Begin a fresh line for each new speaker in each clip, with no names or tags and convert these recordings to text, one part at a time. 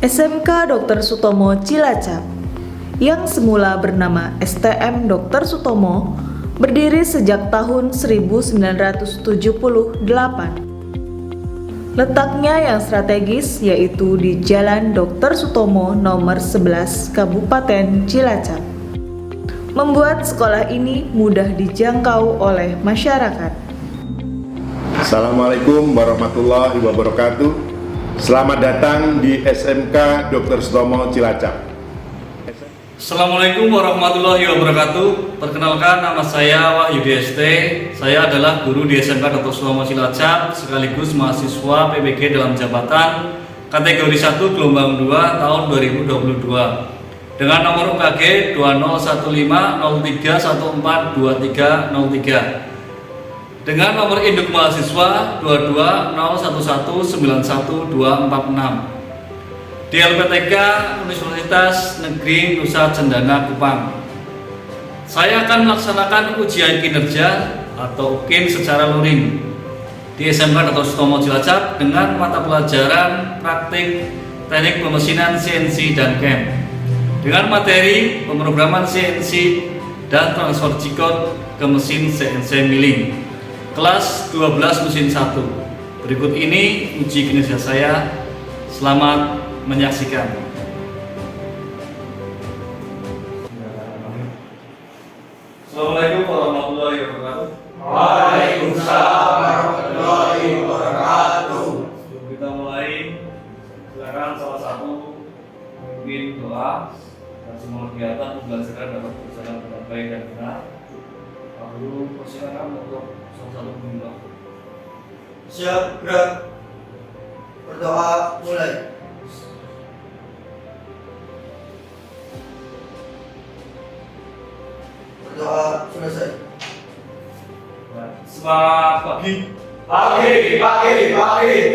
SMK Dr. Sutomo Cilacap yang semula bernama STM Dr. Sutomo berdiri sejak tahun 1978. Letaknya yang strategis yaitu di Jalan Dr. Sutomo nomor 11 Kabupaten Cilacap, membuat sekolah ini mudah dijangkau oleh masyarakat.
Assalamualaikum warahmatullahi wabarakatuh. Selamat datang di SMK Dr. Sutomo Cilacap.
Assalamualaikum warahmatullahi wabarakatuh. Perkenalkan, nama saya Wahyu DST. Saya adalah guru di SMK Dr. Sutomo Cilacap sekaligus mahasiswa PBG dalam jabatan kategori 1 gelombang 2 tahun 2022 dengan nomor UKG 201030314230 dengan nomor induk mahasiswa 22011911246 di LPTK Universitas Negeri Nusa Cendana Kupang. Saya akan melaksanakan ujian kinerja atau UKIN secara luring di SMK Dr. Sutomo Cilacap dengan mata pelajaran praktik teknik pemesinan CNC dan CAM dengan materi pemrograman CNC dan transfer G-code ke mesin CNC milling kelas 12 mesin 1. Berikut ini uji kinerja saya. Selamat menyaksikan. Assalamualaikum warahmatullahi wabarakatuh.
Waalaikumsalam warahmatullahi wabarakatuh.
Sebelum kita mulai, silakan salah satu memimpin doa dan semua kegiatan pembelajaran dapat berjalan dengan baik dan benar. Pak Guru, persilakan untuk salah satu memimpin doa.
Siap, gerak. Berdoa mulai. Berdoa selesai.
Semangat pagi.
Pagi.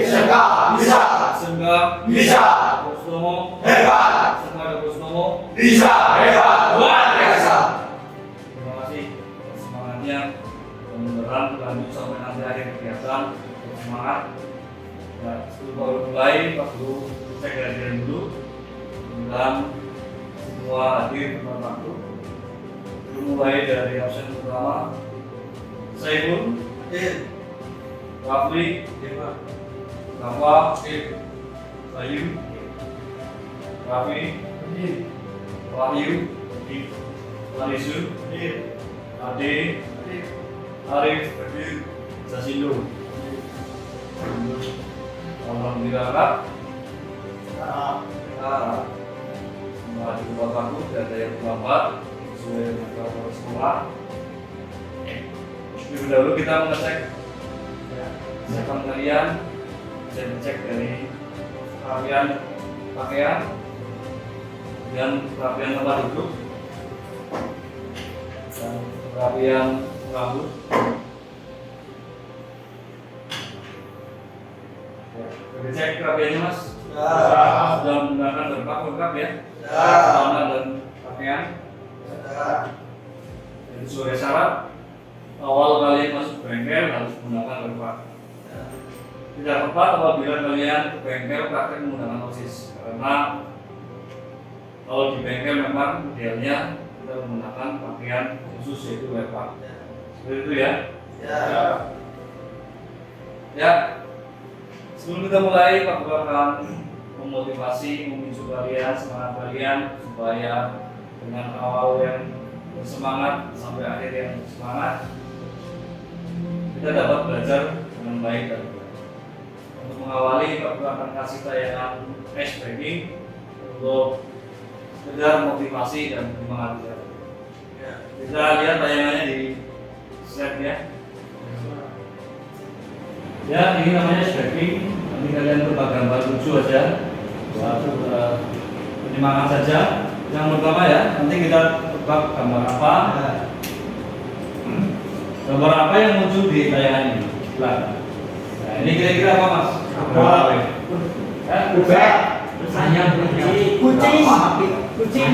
SMK bisa.
Semoga
Bisa.
Dr. Sutomo
Hebat.
Semoga Dr. Sutomo
Bisa. Hebat. Luar biasa.
Terima kasih atas semangatnya. Mudah-mudahan lanjut sampai nanti akhir kegiatan. Semangat. Nah, sebelum baru mulai, Pak Guru cek kehadiran dulu. Mudah-mudahan semua hadir tepat waktu. Mulai dari absen pertama, Saiful, Rafli, Rafa, Bayu, Rafi, Wahyu, Marisu, Ade, Arif, Jasindo. Alhamdulillah, Kak. Semua di tempat waktu, tidak ada yang terlambat sesuai dengan peraturan sekolah. Lebih dahulu kita mengecek kesiapan kalian, cek dari kerapian pakaian dan kerapian tempat duduk dan kerapian rambut. Kita cek kerapiannya, Mas. Sudah menggunakan berpak lengkap ya? Celana dan pakaian. Jadi sebagai syarat awal kalian masuk bengkel harus menggunakan berpak. Tidak tepat apabila kalian ke bengkel praktek menggunakan OSIS, karena kalau di bengkel memang idealnya kita menggunakan pakaian khusus yaitu berpak. Seperti itu ya? Ya. Sebelum kita mulai, Pak Guru akan memotivasi, memicu kalian, semangat kalian supaya dengan awal yang bersemangat sampai akhir yang bersemangat, kita dapat belajar dengan baik dan benar. Untuk mengawali, Pak Guru akan kasih tayangan ice breaking untuk sekedar motivasi dan semangat kita. Kita lihat tayangannya di slide ya. Ya, ini namanya ice breaking. Nanti kalian tebak gambar lucu aja, buat penyemangat saja. Yang pertama ya, nanti kita tebak gambar apa. Gambar apa yang muncul di tayangan ini? Nah, ini kira-kira apa, Mas?
Bebek.
Ayam,
Kucing.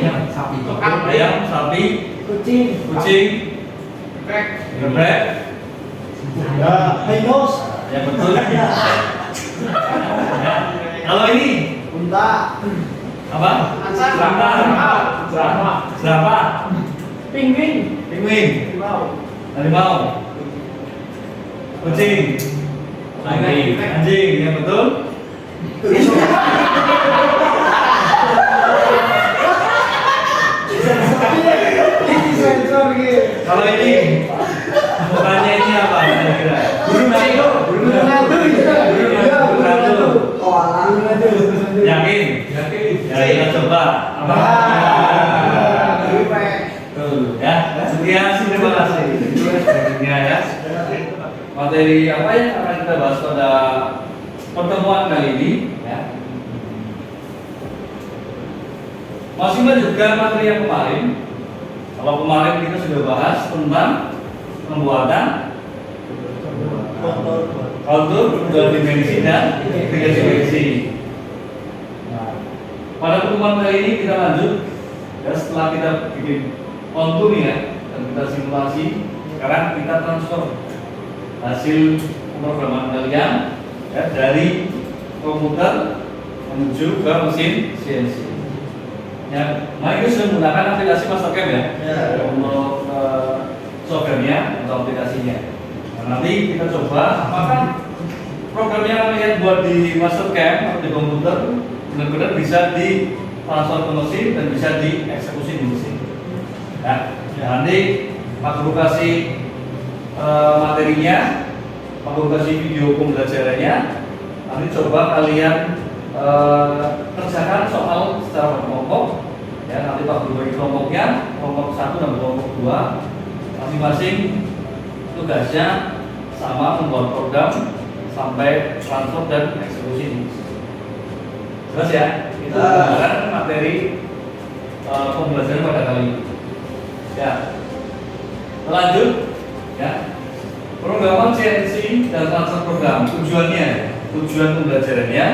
ayam, sapi,
Ayam, sapi,
Kucing.
geprek.
Pinus.
Ya betul. Kalau ini
Unta.
Apa? Jerapah. Penguin. Harimau. Kucing. Anjing, yang betul. Kalau ini mukanya ini apa kira-kira? Burung hantu. Yakin? Ya, kita coba. Apa? Tuh, ya. Sekian, terima kasih. Ya. Materi apa yang akan kita bahas pada pertemuan kali ini? Ya. Masih melanjutkan materi yang kemarin. Kalau kemarin kita sudah bahas tentang pembuatan kontur dua dimensi dan tiga dimensi. Nah, pada pertemuan kali ini kita lanjut. Ya, setelah kita bikin kontur ya dan kita simulasi, sekarang kita transfer hasil pemrograman kalian ya, dari komputer menuju ke mesin CNC. Ya, mari kita sudah menggunakan aplikasi Mastercam ya, untuk softwarenya atau aplikasinya. Nah, nanti kita coba apakah program yang kalian buat di Mastercam atau di komputer benar-benar bisa ditransfer ke mesin dan bisa dieksekusi di mesin. Ya, nanti Pak Guru kasih materinya, Pak Guru kasih video pembelajarannya. Nanti coba kalian kerjakan soal secara berkelompok. Ya, nanti Pak Guru bagi kelompoknya, kelompok 1 dan kelompok 2. Masing-masing tugasnya sama membuat program sampai transfer dan eksekusi. Jelas ya? Itu adalah materi pembelajaran pada kali ini. Ya. Lanjut ya. Pemrograman CNC dan transfer program tujuan pembelajarannya.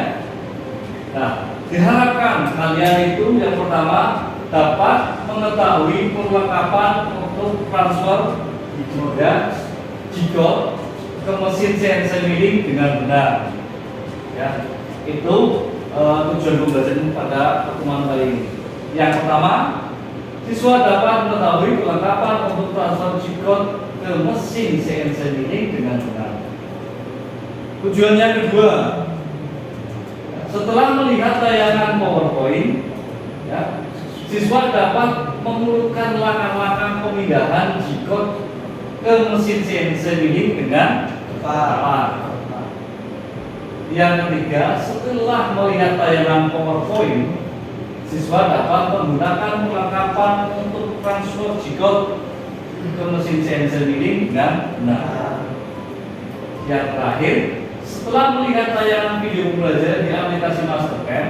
Nah, diharapkan kalian itu yang pertama dapat mengetahui perlengkapan untuk transfer ya, G-code ke mesin CNC milling dengan benar. Ya, itu tujuan pembelajaran pada pertemuan kali ini. Yang pertama, siswa dapat mengetahui perlengkapan untuk transfer G-code ke mesin CNC milling dengan benar. Tujuan yang kedua, setelah melihat tayangan PowerPoint, ya, siswa dapat mengurukan langkah-langkah pemindahan G-code ke mesin CNC milling dengan tepat. Yang ketiga, setelah melihat tayangan PowerPoint, siswa dapat menggunakan perlengkapan untuk transfer G-code ke mesin CNC milling dengan benar. Yang terakhir, setelah melihat tayangan video pembelajaran di aplikasi Mastercam,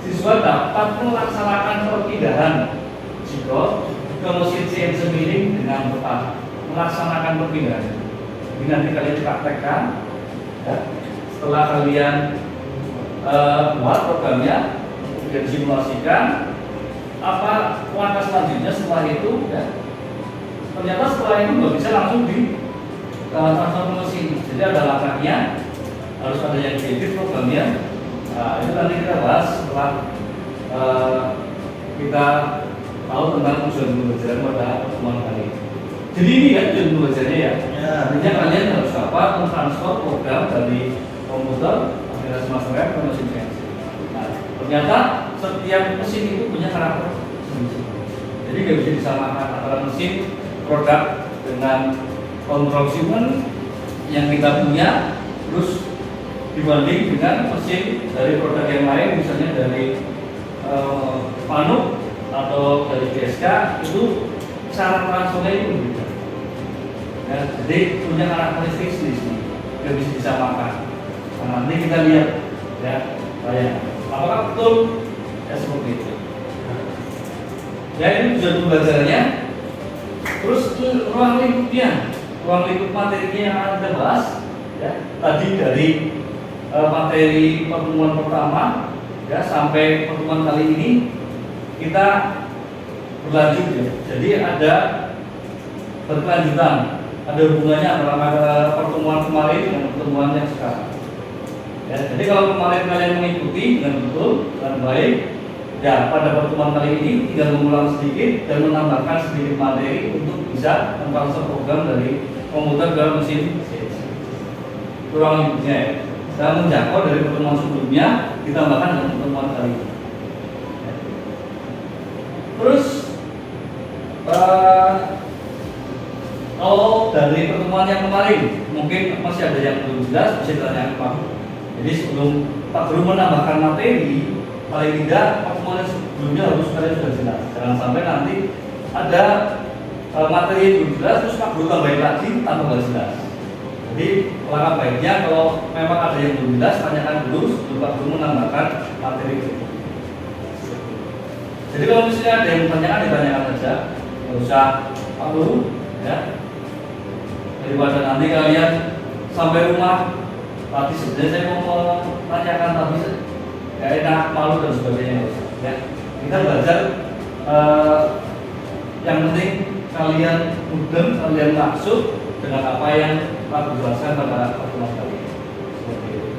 siswa dapat melaksanakan perpindahan G-code ke mesin CNC milling dengan tepat. Melaksanakan perpindahan. Ini nanti kalian praktekkan. Ya. Setelah kalian buat programnya, kemudian simulasikan, apa langkah selanjutnya setelah itu? Ya. Ternyata setelah itu nggak bisa langsung di transfer ke mesin. Jadi ada langkahnya. Harus ada yang diedit programnya. Nah, itu nanti kita bahas setelah kita tahu tentang tujuan pembelajaran pada pertemuan kali ini. Jadi ini ya tujuan pembelajarannya ya. Artinya kalian harus dapat mentransfer program dari komputer aplikasi Mastercam ke mesin CNC. Nah, ternyata setiap mesin itu punya karakter sendiri. Jadi nggak bisa disamakan antara mesin produk dengan control human yang kita punya, terus dibanding dengan mesin dari produk yang lain, misalnya dari Panuk atau dari GSK, itu cara transfernya itu berbeda. Ya, jadi punya karakteristik sendiri, nggak bisa disamakan. Nah, nanti kita lihat ya, apakah betul ya seperti itu. Ya, ini tujuan pembelajarannya. Terus ruang lingkup materinya yang akan kita bahas. Ya, tadi dari materi pertemuan pertama ya sampai pertemuan kali ini kita berlanjut ya. Jadi ada berkelanjutan, ada hubungannya antara pertemuan kemarin dengan pertemuan yang sekarang. Ya, jadi kalau kemarin kalian mengikuti dengan betul dan baik, ya pada pertemuan kali ini tinggal mengulang sedikit dan menambahkan sedikit materi untuk bisa mentransfer program dari komputer ke mesin CNC. Kurang lebihnya ya. Dan menjangkau dari pertemuan sebelumnya ditambahkan dengan pertemuan kali ini. Ya. Terus kalau dari pertemuan yang kemarin mungkin masih ada yang belum jelas, bisa ditanyakan Pak. Jadi sebelum Pak Guru menambahkan materi, paling tidak pertemuan sebelumnya harus kalian sudah jelas. Jangan sampai nanti ada materi yang belum jelas terus Pak Guru tambahin lagi tanpa nggak jelas. Jadi langkah baiknya kalau memang ada yang belum jelas, tanyakan dulu sebelum Pak Guru menambahkan materi itu. Jadi kalau misalnya ada yang ditanyakan, ditanyakan saja, nggak usah Pak Guru, ya. Daripada nanti kalian sampai rumah, tadi sebenarnya saya mau menanyakan tapi nggak enak, malu dan sebagainya, nggak usah. Ya. Kita belajar yang penting kalian mudeng, kalian maksud dengan apa yang Pak Guru jelaskan pada pertemuan kali ini. Seperti itu.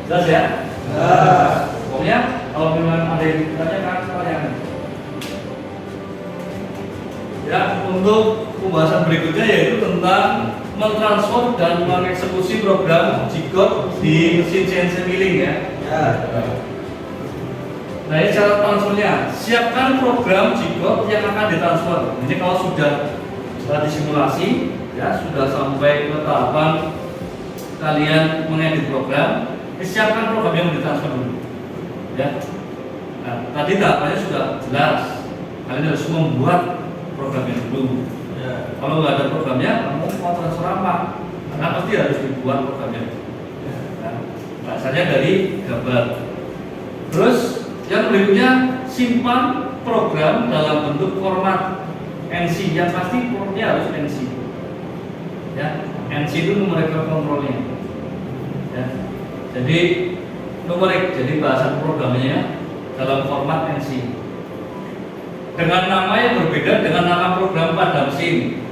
Jelas ya? Pokoknya kalau memang ada yang ditanyakan, tanyakan. Ya, untuk pembahasan berikutnya yaitu tentang mentransfer dan mengeksekusi program G-code di mesin CNC milling ya. Nah, ini cara transfernya. Siapkan program G-code yang akan ditransfer. Ini kalau sudah disimulasi, ya sudah sampai ke tahapan kalian mengedit program, siapkan program yang ditransfer dulu. Ya. Nah, tadi tahapannya sudah jelas. Kalian harus membuat programnya dulu. Ya. Kalau nggak ada programnya, kamu mau transfer apa? Karena pasti harus dibuat programnya. Nah, rasanya dari gambar. Terus yang berikutnya, simpan program dalam bentuk format NC. Yang pasti formatnya harus NC. Ya, NC itu numerical controlnya. Ya. Jadi numerik, jadi bahasa programnya dalam format NC. Dengan nama yang berbeda dengan nama program pada mesin.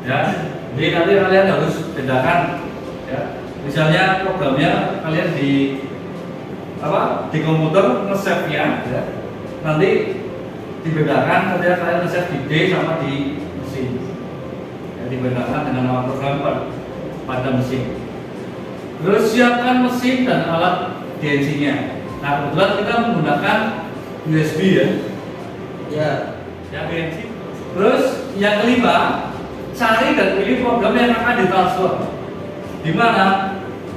Ya, jadi nanti kalian harus bedakan. Ya, misalnya programnya kalian di komputer nge-save-nya, ya. Nanti dibedakan ketika kalian nge-save di D sama di mesin. Ya, dibedakan dengan nama program pada mesin. Terus siapkan mesin dan alat DNC-nya. Nah, kebetulan kita menggunakan USB ya. Ya DNC. Terus yang kelima, cari dan pilih program yang akan ditransfer. Di mana?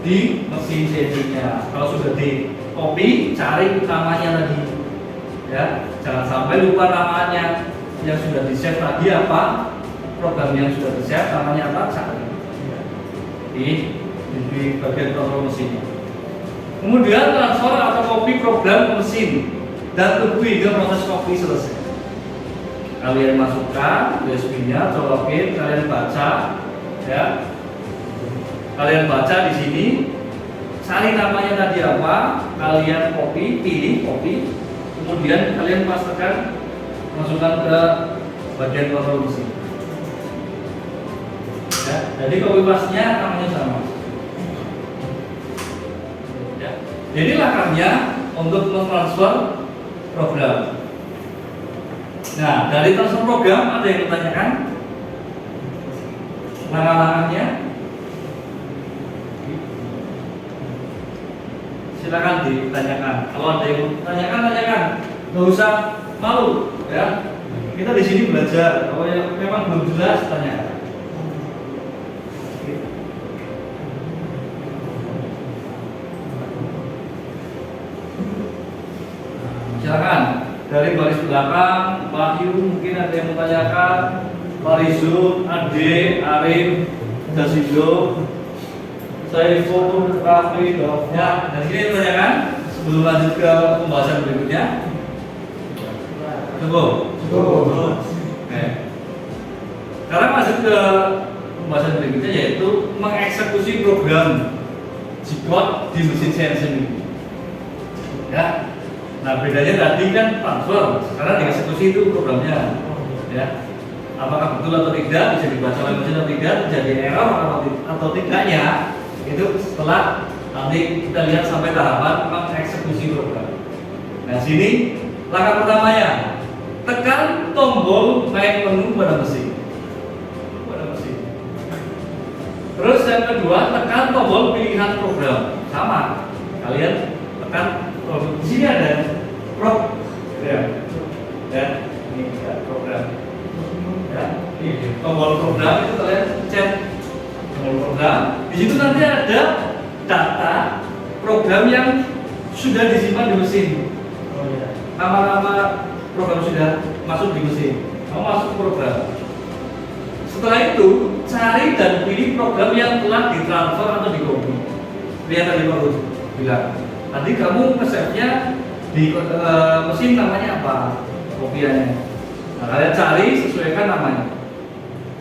Di mesin CNC-nya. Kalau sudah di copy, cari namanya tadi. Ya, jangan sampai lupa namanya. Yang sudah di-save tadi apa? Program yang sudah di-save namanya apa? Cari. Di bagian kontrol mesinnya. Kemudian transfer atau copy program ke mesin dan tunggu hingga proses copy selesai. Kalian masukkan USB-nya, colokin, kalian baca, ya. Kalian baca di sini, cari namanya tadi apa, kalian copy, pilih copy, kemudian kalian pastekan, masukkan ke bagian kontrol mesin. Ya, jadi copy paste-nya namanya sama. Ya, jadi langkahnya untuk mentransfer program. Nah, dari transfer program ada yang ditanyakan? Langkah-langkahnya? Silakan ditanyakan. Kalau ada yang tanyakan, tanyakan. Nggak usah malu, ya. Kita di sini belajar. Kalau yang memang belum jelas, tanyakan. Silakan. Dari baris belakang, Wahyu mungkin ada yang menanyakan, Pak Rizul, Ade, Arif, Dasido, Saiful, Raffi, ya, dan ini ditanyakan sebelum lanjut ke pembahasan berikutnya. Cukup. Oke. Sekarang masuk ke pembahasan berikutnya yaitu mengeksekusi program G-code di mesin CNC ini. Ya. Nah, bedanya tadi kan transfer, sekarang dieksekusi itu programnya, ya. Apakah betul atau tidak, bisa dibaca oleh mesin atau tidak, jadi error atau tidaknya, Itu setelah nanti kita lihat sampai tahapan mengeksekusi program. Nah, sini langkah pertamanya, tekan tombol naik menu pada mesin. Terus yang kedua, tekan tombol pilihan program. Sama, kalian tekan tombol. Di sini ada program. Ya, ini ada program. Ya, ini tombol program itu kalian pencet tombol program. Di situ nanti ada data program yang sudah disimpan di mesin. Nama-nama program sudah masuk di mesin. Kamu masuk program. Setelah itu, cari dan pilih program yang telah ditransfer atau di-copy. Lihat tadi Pak Gus bilang. Tadi kamu nge-save-nya di mesin namanya apa? Kopiannya. Nah, kalian cari, sesuaikan namanya.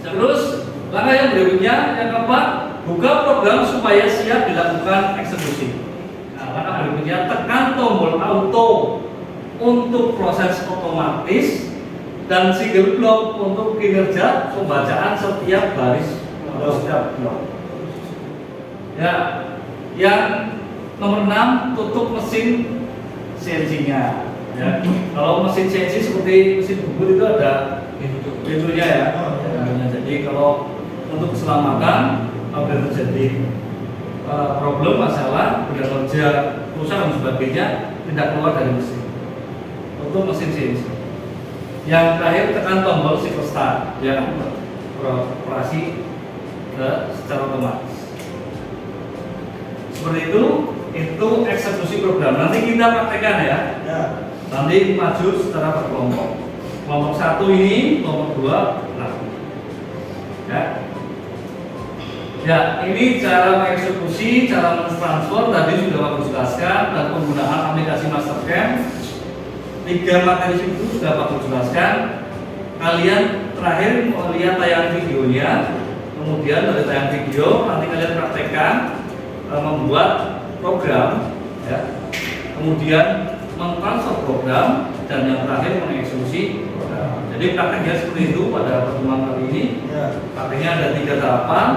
Terus, langkah yang berikutnya, yang keempat, buka program supaya siap dilakukan eksekusi. Nah, langkah berikutnya, tekan tombol auto untuk proses otomatis dan single block untuk kinerja pembacaan setiap baris atau setiap blok. Ya, yang nomor 6, tutup mesin CNC-nya. Ya, kalau mesin CNC seperti mesin bubut itu ada pintunya ya. Jadi kalau untuk keselamatan apabila terjadi problem masalah benda kerja rusak dan sebagainya tidak keluar dari mesin. Untuk mesin CNC. Yang terakhir tekan tombol cycle start yang beroperasi secara otomatis. Seperti itu eksekusi program. Nanti kita praktekkan ya. Nanti maju secara berkelompok. Kelompok 1 ini, kelompok 2 laku. Ya. Ya, ini cara mengeksekusi, cara mentransfer tadi sudah Pak jelaskan dan penggunaan aplikasi Mastercam. 3 materi itu sudah Pak jelaskan. Kalian terakhir melihat tayangan videonya, kemudian dari tayangan video nanti kalian praktekkan membuat program, ya. Kemudian mentransfer program dan yang terakhir mengeksekusi program. Jadi prakteknya seperti itu pada pertemuan kali ini. Prakteknya ada 3 tahapan: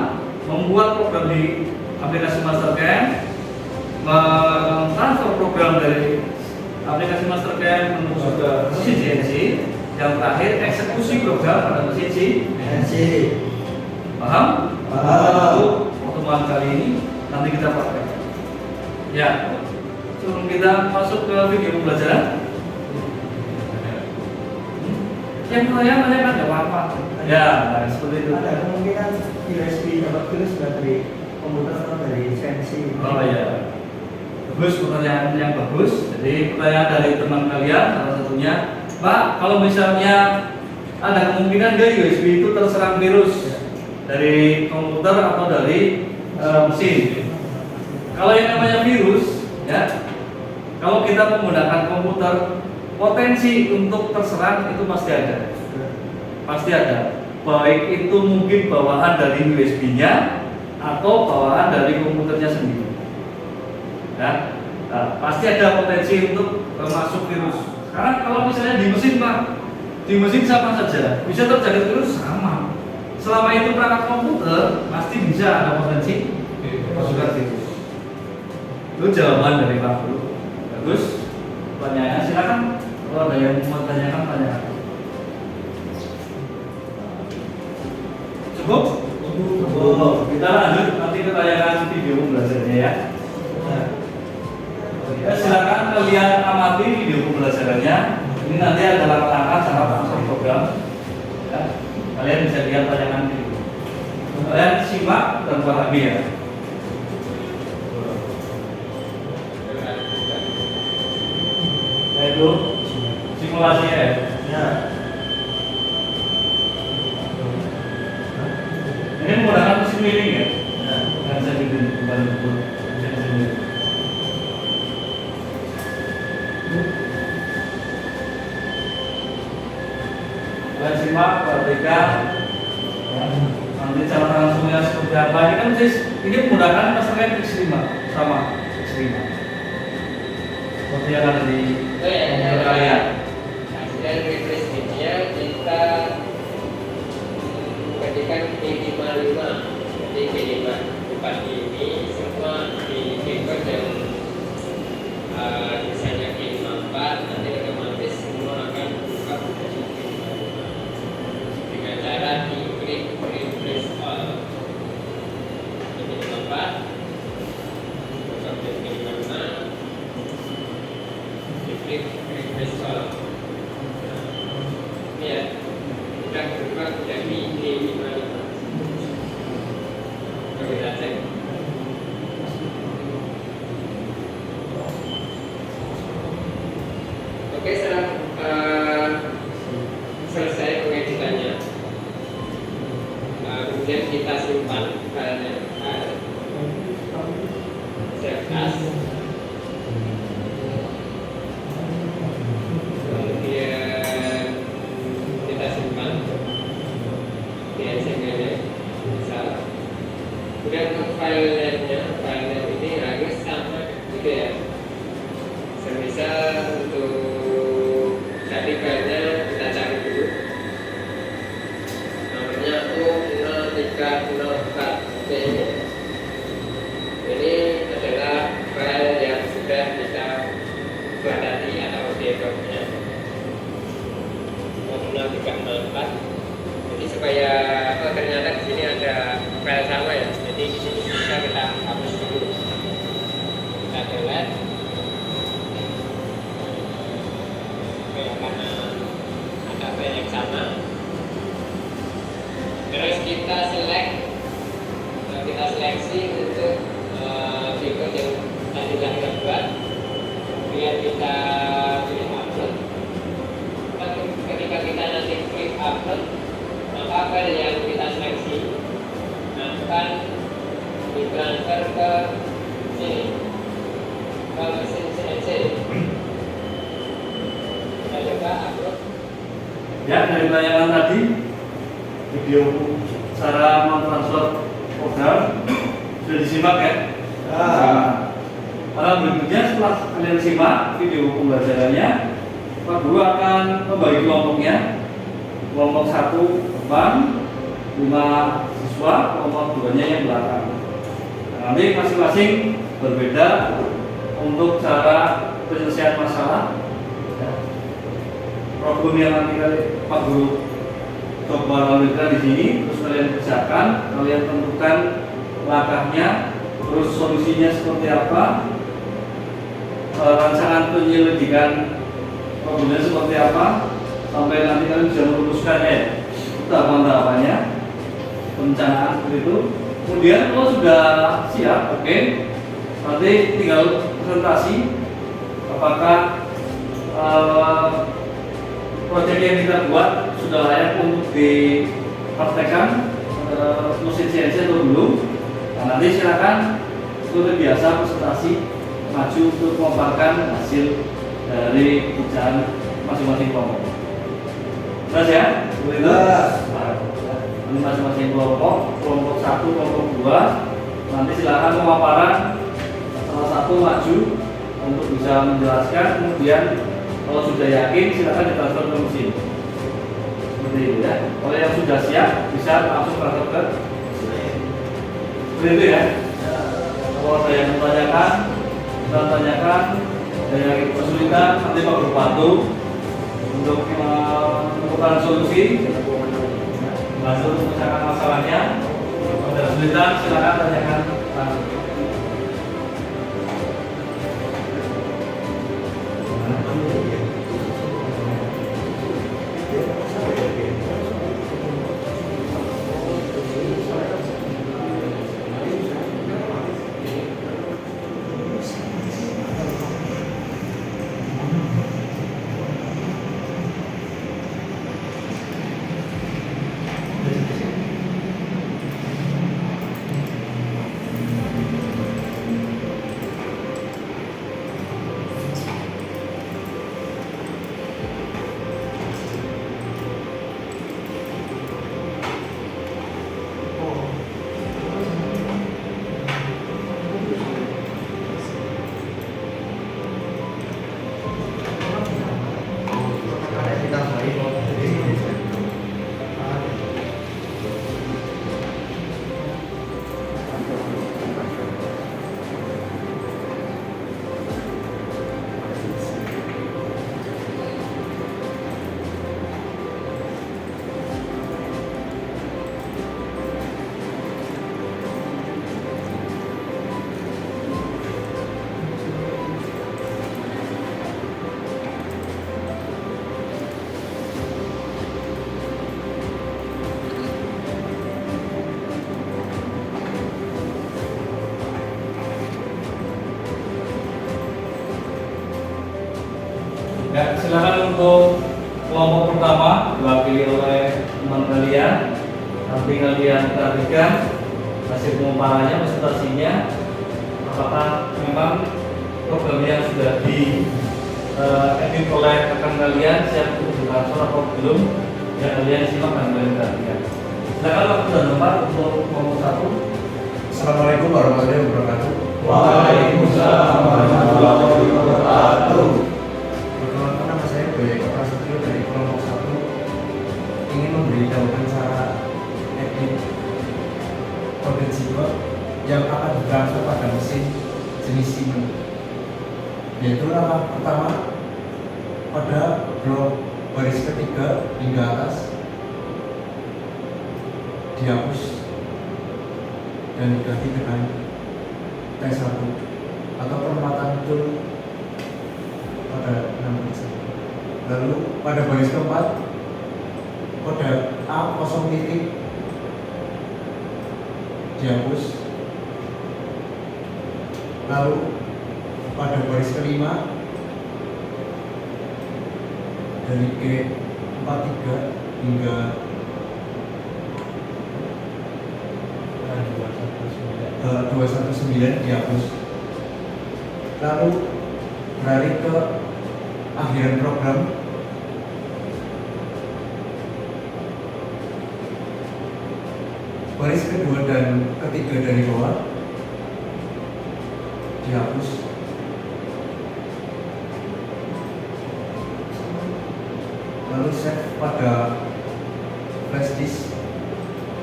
membuat program di aplikasi Mastercam, mentransfer program dari aplikasi Mastercam menuju ke mesin CNC, yang terakhir eksekusi program pada mesin CNC. Paham? Untuk pertemuan kali ini nanti kita praktekkan. Ya, sebelum kita masuk ke video pembelajaran, yang saya menanyakan jawab apa? Ya, nah, seperti itu.
Ada kemungkinan USB dapat virus dari komputer atau dari CNC.
Oh ya, bagus, pertanyaan yang bagus. Jadi pertanyaan dari teman kalian salah satunya, Pak, kalau misalnya ada kemungkinan nggak USB itu terserang virus dari komputer atau dari mesin? Kalau yang namanya virus, ya, kalau kita menggunakan komputer, potensi untuk terserang itu pasti ada. Pasti ada. Baik itu mungkin bawaan dari USB-nya atau bawaan dari komputernya sendiri. Ya, nah, pasti ada potensi untuk masuk virus. Karena kalau misalnya di mesin Pak, di mesin sama saja, bisa terjadi virus sama. Selama itu perangkat komputer, pasti bisa ada potensi masukkan virus. Itu jawaban dari Pak Guru. Bagus. Pertanyaannya silakan. Kalau ada yang mau tanyakan, tanyakan. Cukup? Cukup. Kita lanjut nanti ke tayangan video pembelajarannya ya. Ya, silakan kalian amati video pembelajarannya. Ini nanti ada langkah-langkah cara masuk program. Ya, kalian bisa lihat tayangan video. Kalian simak dan pahami ya. Yaitu simulasi ya. Ini menggunakan mesin milling ya. Dan saya bikin kembali ke mesin milling. Kalian simak, perhatikan. Nanti cara langsungnya seperti apa? Ini kan ini menggunakan Mastercam X5 sama X5. Seperti yang ada di komputer kalian.
Dan referensinya kita ketikkan P55. Jadi P5 ini sudah berubah menjadi D55. Oke, kita cek. Oke, setelah selesai pengeditannya, kemudian kita simpan filenya, save as, kemudian kita simpan di XML, misal. Kemudian untuk file name ini harus sama gitu ya. Semisal untuk cari filenya kita cari dulu. Nomornya itu 0304. Oke, ini adalah file yang sudah kita buat tadi atau DDoS-nya 0304. Jadi supaya ternyata di sini ada file sama ya. Jadi di sini bisa kita hapus dulu. Kita delete. Karena ada file yang sama. Terus kita seleksi untuk fitur yang tadi telah kita buat. Kemudian kita pilih upload. Ketika kita nanti klik upload, maka file yang kita seleksi akan ditransfer ke sini, ke mesin CNC. Kita coba upload.
Ya, dari tayangan tadi video cara mentransfer program sudah disimak ya. Karena berikutnya setelah kalian simak video pembelajarannya, Pak Guru akan membagi kelompoknya. Kelompok 1 depan, 5 siswa, kelompok 2-nya yang belakang. Nah, nanti masing-masing berbeda untuk cara penyelesaian masalah. Problem yang nanti Pak Guru coba lakukan di sini, terus kalian kerjakan, kalian tentukan langkahnya, terus solusinya seperti apa, rancangan penyelidikan problemnya seperti apa, sampai nanti kalian bisa merumuskan tahapan-tahapannya, perencanaan seperti itu. Kemudian kalau sudah siap, oke, nanti tinggal presentasi apakah proyek yang kita buat sudah layak untuk dipraktekkan mesin CNC atau belum. Nah, nanti silakan seperti biasa presentasi maju untuk memaparkan hasil dari kerjaan masing-masing kelompok. Jelas ya? Seperti itu. Nanti masing-masing kelompok 1, kelompok 2, nanti silakan pemaparan salah satu maju untuk bisa menjelaskan. Kemudian kalau sudah yakin silakan ditransfer ke mesin. Seperti itu ya. Kalau yang sudah siap bisa langsung transfer ke mesin. Seperti itu ya. Kalau ada yang tanyakan, ada yang kesulitan, nanti Pak Guru bantu untuk menemukan solusi, bantu memecahkan masalahnya. Kalau ada kesulitan silakan tanyakan langsung. diwakili oleh teman kalian. Nanti kalian perhatikan hasil pengumpalannya, presentasinya, apakah memang program yang sudah di edit oleh rekan kalian siap untuk ditransfer atau belum, ya kalian simak dan kalian perhatikan. Silakan waktu dan tempat untuk ngomong satu.
Assalamualaikum warahmatullahi wabarakatuh.
Waalaikumsalam warahmatullahi wabarakatuh.
Perkenalkan, nama saya Boy Prasetyo dari kelompok 1. Ingin memberitahukan cara edit kode G-code yang akan ditransfer pada mesin jenis Siemens. Yaitu langkah pertama, pada blok baris ketiga hingga atas dihapus dan diganti dengan T1 atau perempatan tool pada 6 bit. Lalu pada baris keempat kode A0 titik dihapus. Lalu pada baris kelima dari G43 hingga 219 dihapus. Lalu beralih ke akhiran program. Baris kedua dan ketiga dari bawah dihapus. Lalu save pada flash disk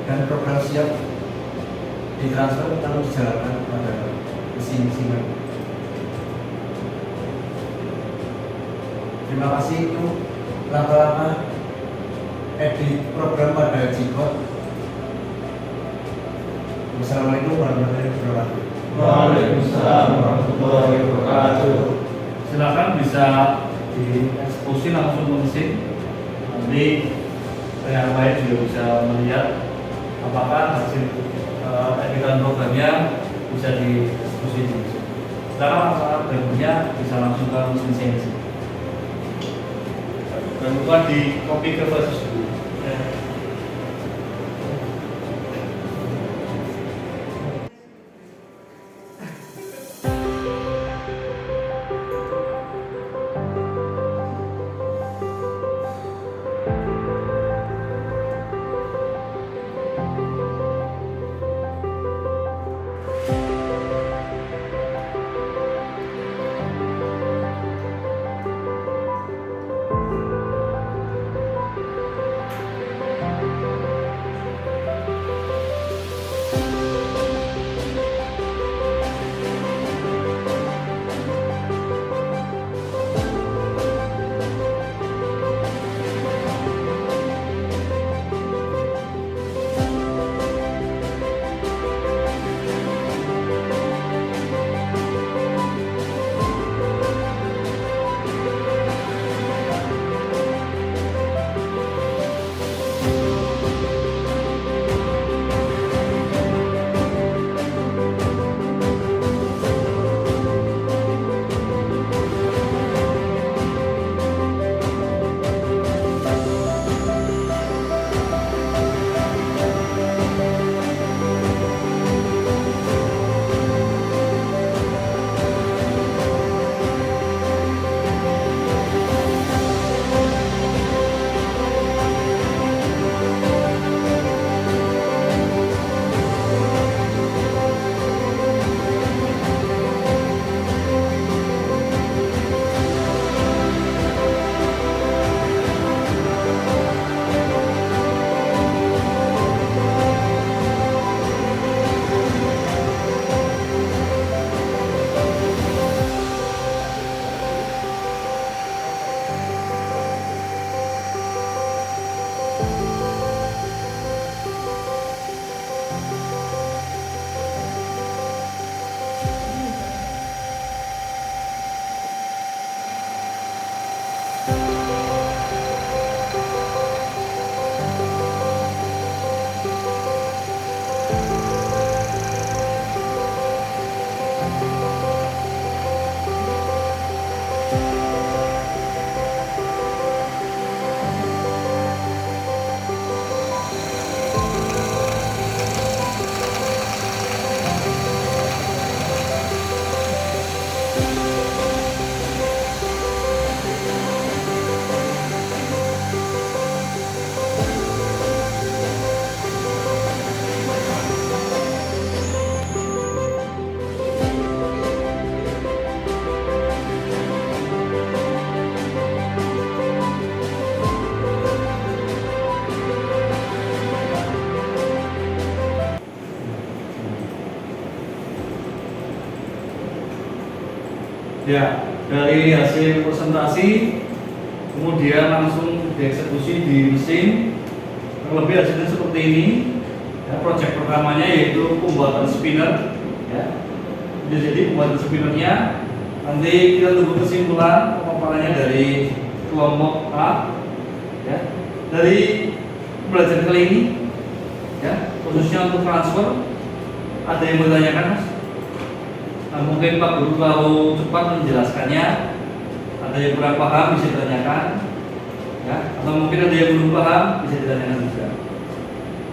dan program siap ditransfer lalu dijalankan pada mesin Siemens. Terima kasih, itu langkah-langkah edit program pada G-code. Wassalamualaikum warahmatullahi wabarakatuh.
Waalaikumsalam warahmatullahi wabarakatuh.
Silakan bisa dieksekusi langsung ke mesin. Nanti yang lain juga bisa melihat apakah hasil editan programnya bisa dieksekusi di mesin. Sekarang langkah berikutnya bisa langsung ke mesin CNC. Jangan lupa di copy ke flash dulu. Ya, dari hasil presentasi kemudian langsung dieksekusi di mesin. Terlebih hasilnya seperti ini. Ya, project pertamanya yaitu pembuatan spinner. Ya. Jadi pembuatan spinnernya nanti kita tunggu kesimpulan pemaparannya dari kelompok A. Ya. Dari pembelajaran kali ini, ya, khususnya untuk transfer, ada yang bertanyakan, Mas? Nah, mungkin Pak Guru terlalu cepat menjelaskannya. Ada yang kurang paham bisa ditanyakan, ya. Atau mungkin ada yang belum paham bisa ditanyakan juga.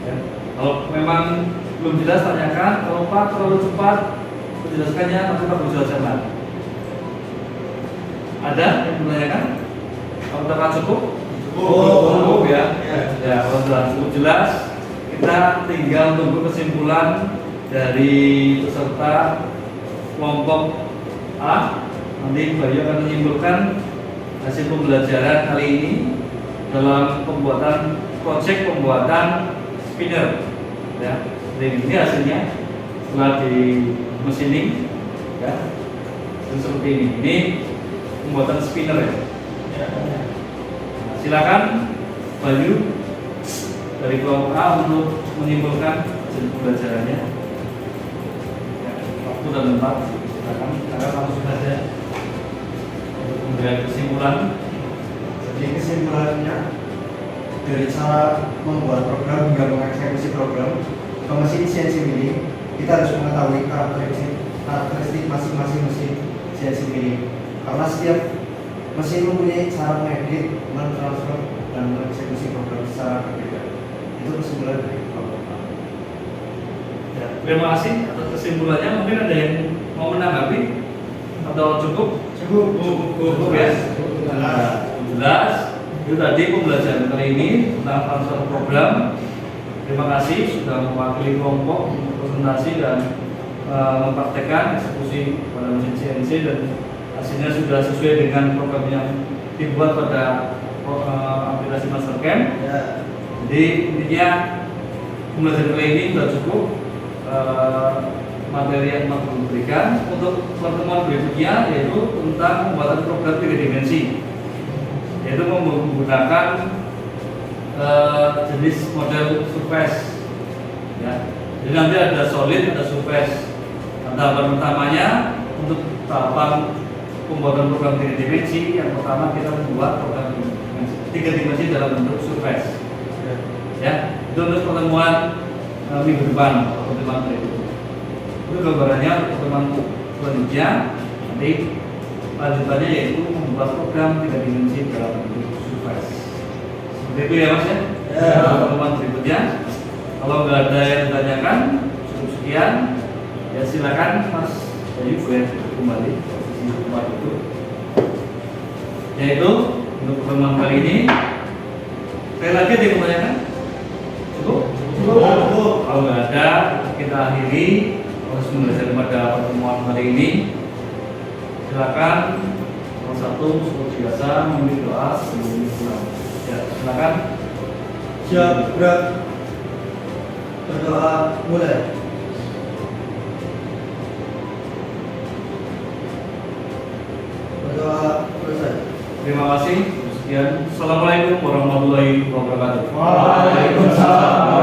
Ya. Kalau memang belum jelas tanyakan. Kalau Pak terlalu cepat menjelaskannya, nanti Pak Guru jelaskan lagi. Ada yang menanyakan? Apakah cukup? Cukup ya. Ya, kalau sudah cukup jelas, kita tinggal tunggu kesimpulan dari peserta kelompok A. Nanti Bayu akan menyimpulkan hasil pembelajaran kali ini dalam pembuatan project pembuatan spinner. Ya, jadi ini hasilnya setelah di machining, ya, dan seperti ini. Ini pembuatan spinner ya. Nah, silakan Bayu dari kelompok A untuk menyimpulkan hasil pembelajarannya. Ya, waktu dan tempat silakan. Karena langsung saja untuk memberikan kesimpulan.
Jadi kesimpulannya dari cara membuat program hingga mengeksekusi program ke mesin CNC milling, kita harus mengetahui karakteristik masing-masing mesin CNC milling. Karena setiap mesin mempunyai cara mengedit, mentransfer, dan mengeksekusi program secara berbeda. Itu kesimpulan dari kelompok A.
Ya, terima kasih atas kesimpulannya. Mungkin ada yang mau menanggapi atau cukup? Cukup ya. Jelas. Itu tadi pembelajaran kali ini tentang transfer program. Terima kasih sudah mewakili kelompok untuk presentasi dan mempraktekkan eksekusi pada mesin CNC, dan hasilnya sudah sesuai dengan program yang dibuat pada aplikasi Mastercam. Ya. Jadi intinya pembelajaran kali ini sudah cukup materi yang mau diberikan. Untuk pertemuan berikutnya yaitu tentang pembuatan program 3 dimensi, yaitu menggunakan jenis model surface. Ya. Jadi nanti ada solid, ada surface. Tahapan pertamanya untuk tahapan pembuatan program 3 dimensi, yang pertama kita membuat program 3 dimensi dalam bentuk surface. Ya, itu untuk pertemuan minggu depan, pertemuan berikutnya. Itu gambarannya untuk pertemuan selanjutnya. Nanti lanjutannya yaitu membuat program 3 dimensi dalam bentuk surface. Seperti itu ya Mas ya. Pertemuan berikutnya. Kalau nggak ada yang ditanyakan, cukup sekian. Ya silakan Mas Bayu boleh kembali posisi tempat itu. Yaitu untuk pertemuan kali ini. Sekali lagi ada yang ditanyakan? Cukup? Kalau nggak ada, kita akhiri proses pembelajaran pada pertemuan kali ini. Silakan. Nomor 1 seperti biasa memilih doa sebelum pulang. Ya, silakan.
Siap, berat. Berdoa mulai. Berdoa selesai.
Terima kasih. Sekian. Assalamualaikum warahmatullahi wabarakatuh.
Waalaikumsalam.